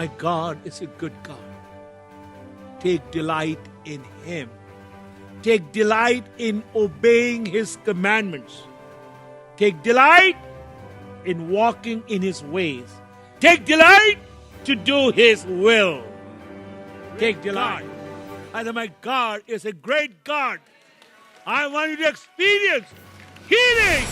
My God is a good God. Take delight in Him. Take delight in obeying His commandments. Take delight in walking in His ways. Take delight to do His will. Take delight. And my God is a great God. I want you to experience healing.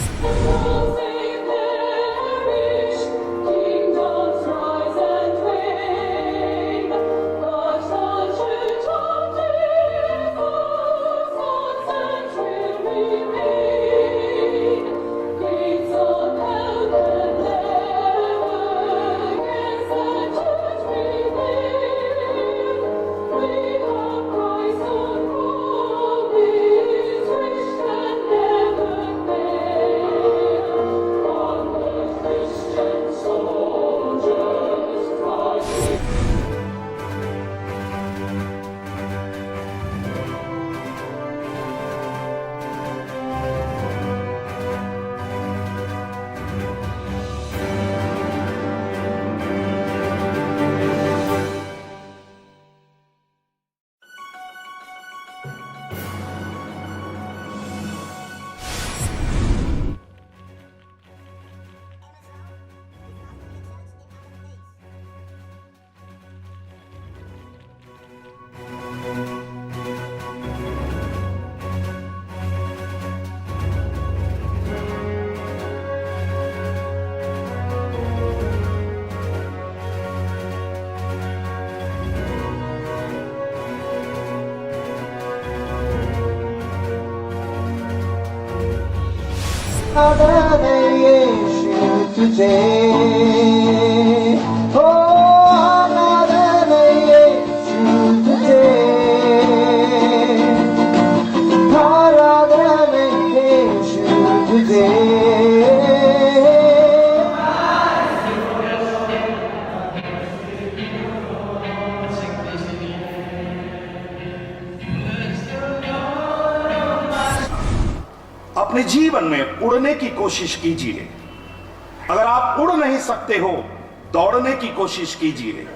अपने जीवन में उड़ने की कोशिश कीजिए। अगर आप उड़ नहीं सकते हो, दौड़ने की कोशिश कीजिए।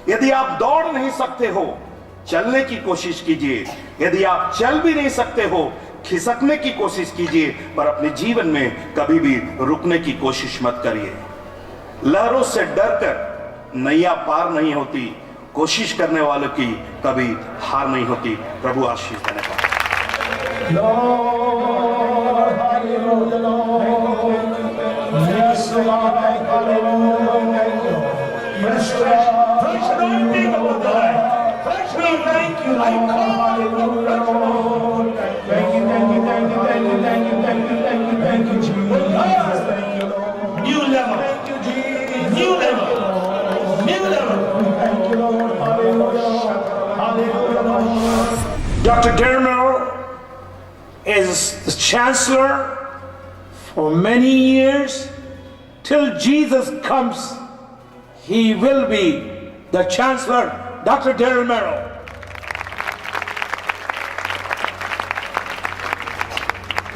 यदि आप दौड़ नहीं सकते हो, चलने की कोशिश कीजिए। यदि आप चल भी नहीं सकते हो, खिसकने की कोशिश कीजिए, पर अपने जीवन में कभी भी रुकने की कोशिश मत करिए। लहरों से डरकर नैया पार नहीं होती, कोशिश करने वालों की कभी हार नहीं होती। प्रभु आशीष देने का। Dr. Dermel is the chancellor for many years. Till Jesus comes, he will be the chancellor, Dr. Daryl Merrill.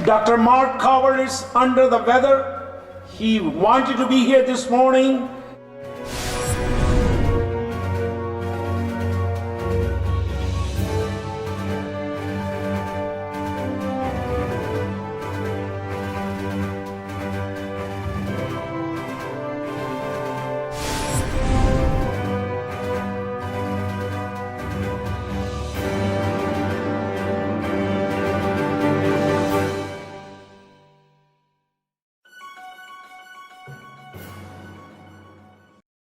Dr. Mark Coward is under the weather. He wanted to be here this morning,